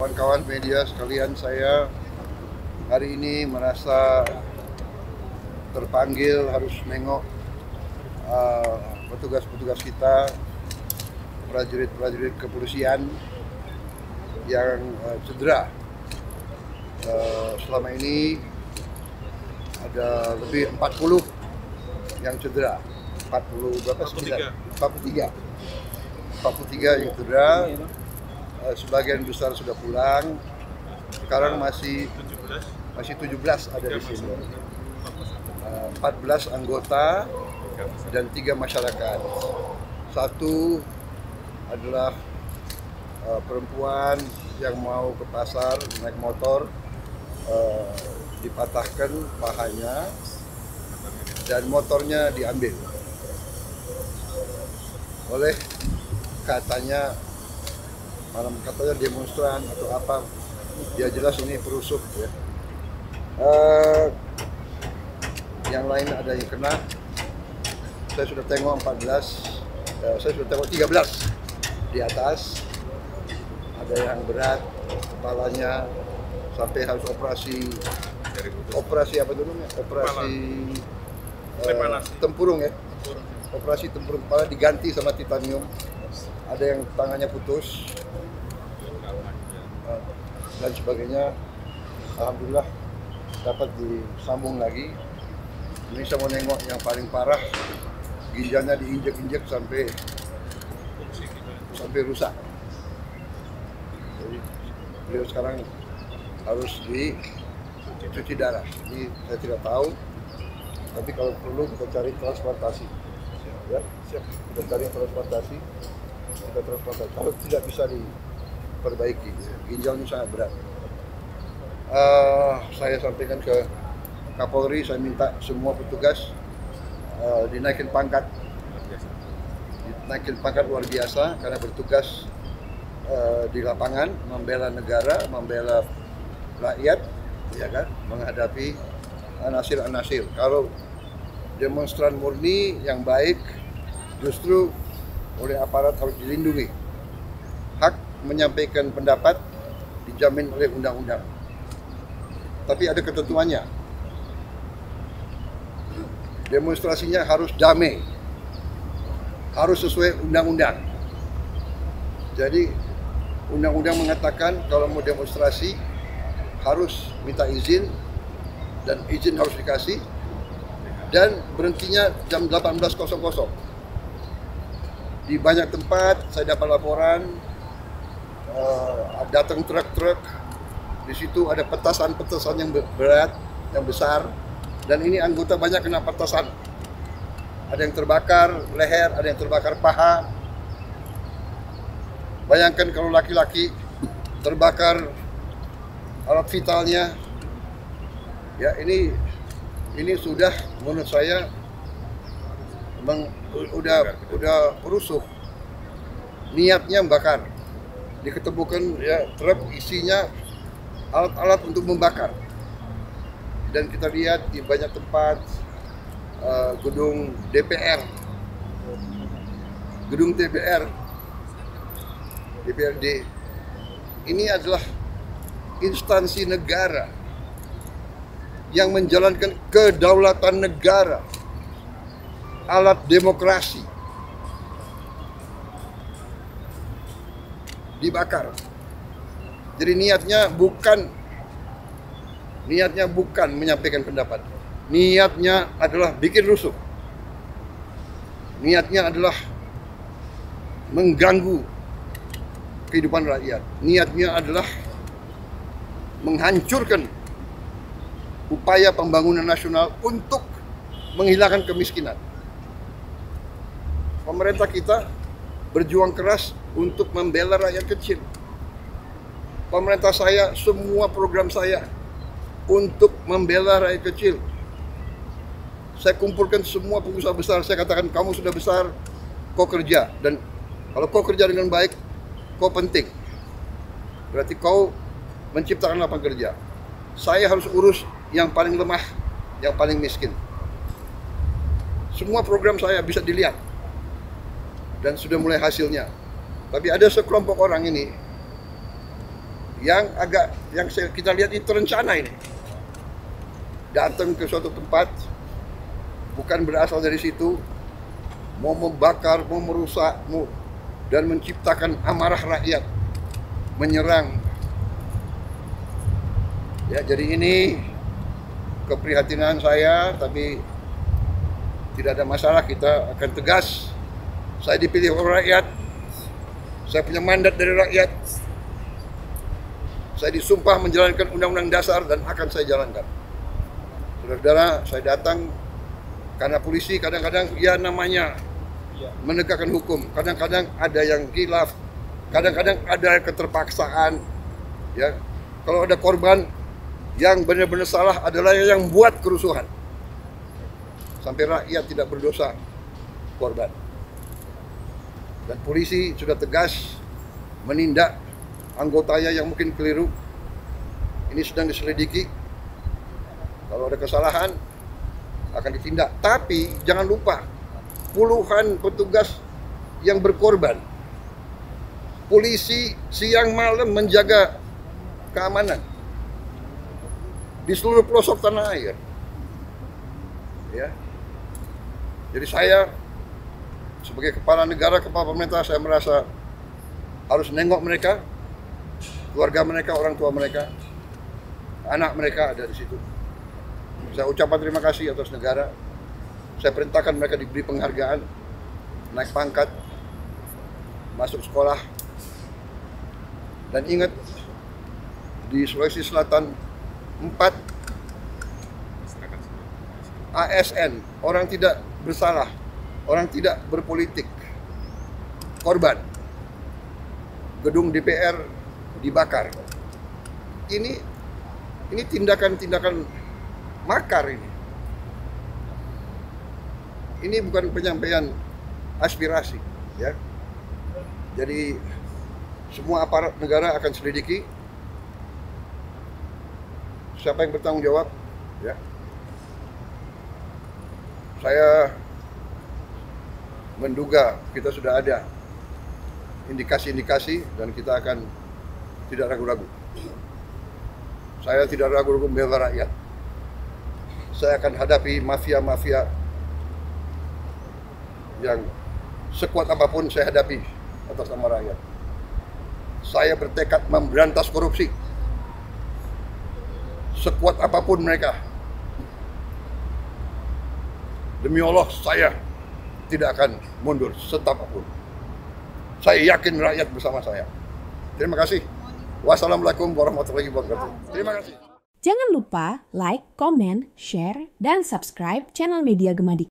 kawan-kawan media sekalian, saya hari ini merasa terpanggil harus nengok petugas-petugas kita, prajurit-prajurit kepolisian yang cedera. Selama ini ada lebih 40 yang cedera. 40 berapa? 43 yang cedera. Sebagian besar sudah pulang. Sekarang masih 17 ada di sini. 14 anggota dan 3 masyarakat. Satu adalah perempuan yang mau ke pasar naik motor, dipatahkan pahanya dan motornya diambil oleh katanya demonstran atau apa, dia jelas ini perusuh ya. Yang lain ada yang kena, saya sudah tengok 14, saya sudah tengok 13 di atas, ada yang berat kepalanya sampai harus operasi apa dulu ya? Tempurung ya, operasi tempurung kepala diganti sama titanium. Ada yang tangannya putus dan sebagainya. Alhamdulillah dapat disambung lagi. Ini saya mau nengok yang paling parah, ginjalnya diinjek-injek sampai rusak. Jadi beliau sekarang harus dicuci darah. Ini saya tidak tahu, tapi kalau perlu kita cari transplantasi. Ya, siap. Kita cari transplantasi. Kalau tidak bisa diperbaiki, ginjalnya sangat berat. Saya sampaikan ke Kapolri, saya minta semua petugas dinaikin pangkat luar biasa karena bertugas di lapangan, membela negara, membela rakyat, ya kan, menghadapi anasir-anasir. Kalau demonstran murni yang baik, justru oleh aparat harus dilindungi. Hak menyampaikan pendapat dijamin oleh undang-undang. Tapi ada ketentuannya. Demonstrasinya harus damai. Harus sesuai undang-undang. Jadi undang-undang mengatakan kalau mau demonstrasi harus minta izin, dan izin harus dikasih, dan berhentinya jam 18.00. Di banyak tempat saya dapat laporan datang truk-truk, di situ ada petasan-petasan yang berat, yang besar, dan ini anggota banyak kena petasan. Ada yang terbakar leher, ada yang terbakar paha. Bayangkan kalau laki-laki terbakar alat vitalnya. Ya, ini sudah menurut saya udah rusuh. Niatnya membakar. Diketemukan ya truk isinya alat-alat untuk membakar. Dan kita lihat di banyak tempat, gedung DPR, gedung DPRD, ini adalah instansi negara yang menjalankan kedaulatan negara, alat demokrasi, dibakar. Jadi niatnya bukan menyampaikan pendapat. Niatnya adalah bikin rusuh. Niatnya adalah mengganggu kehidupan rakyat. Niatnya adalah menghancurkan upaya pembangunan nasional untuk menghilangkan kemiskinan. Pemerintah kita berjuang keras untuk membela rakyat kecil. Pemerintah saya, semua program saya untuk membela rakyat kecil. Saya kumpulkan semua pengusaha besar, saya katakan kamu sudah besar, kau kerja. Dan kalau kau kerja dengan baik, kau penting. Berarti kau menciptakan lapangan kerja. Saya harus urus yang paling lemah, yang paling miskin. Semua program saya bisa dilihat. Dan sudah mulai hasilnya. Tapi ada sekelompok orang ini yang kita lihat itu terencana ini. Datang ke suatu tempat bukan berasal dari situ, mau membakar, mau merusak, dan menciptakan amarah rakyat, menyerang. Ya, jadi ini keprihatinan saya, tapi tidak ada masalah, kita akan tegas. Saya dipilih oleh rakyat, saya punya mandat dari rakyat, saya disumpah menjalankan Undang-Undang Dasar dan akan saya jalankan. Saudara-saudara, saya datang karena polisi kadang-kadang ya namanya menegakkan hukum, kadang-kadang ada yang khilaf, kadang-kadang ada keterpaksaan. Ya, kalau ada korban, yang benar-benar salah adalah yang buat kerusuhan. Sampai rakyat tidak berdosa, korban. Dan polisi sudah tegas menindak anggotanya yang mungkin keliru. Ini sedang diselidiki. Kalau ada kesalahan akan ditindak. Tapi jangan lupa, puluhan petugas yang berkorban. Polisi siang malam menjaga keamanan di seluruh pelosok tanah air. Ya. Jadi saya sebagai kepala negara, kepala pemerintah, saya merasa harus nengok mereka, keluarga mereka, orang tua mereka, anak mereka ada di situ. Saya ucapkan terima kasih atas negara. Saya perintahkan mereka diberi penghargaan, naik pangkat, masuk sekolah. Dan ingat, di Sulawesi Selatan 4 ASN, orang tidak bersalah, orang tidak berpolitik, korban. Gedung DPR dibakar. Ini tindakan-tindakan makar ini. Ini bukan penyampaian aspirasi, ya. Jadi semua aparat negara akan selidiki siapa yang bertanggung jawab, ya. Saya menduga kita sudah ada indikasi-indikasi dan kita akan tidak ragu-ragu. Saya tidak ragu-ragu membela rakyat. Saya akan hadapi mafia-mafia yang sekuat apapun saya hadapi atas nama rakyat. Saya bertekad memberantas korupsi. Sekuat apapun mereka. Demi Allah, saya tidak akan mundur setapapun. Saya yakin rakyat bersama saya. Terima kasih. Wassalamualaikum warahmatullahi wabarakatuh. Terima kasih. Jangan lupa like, comment, share, dan subscribe channel Media Gema Dikti.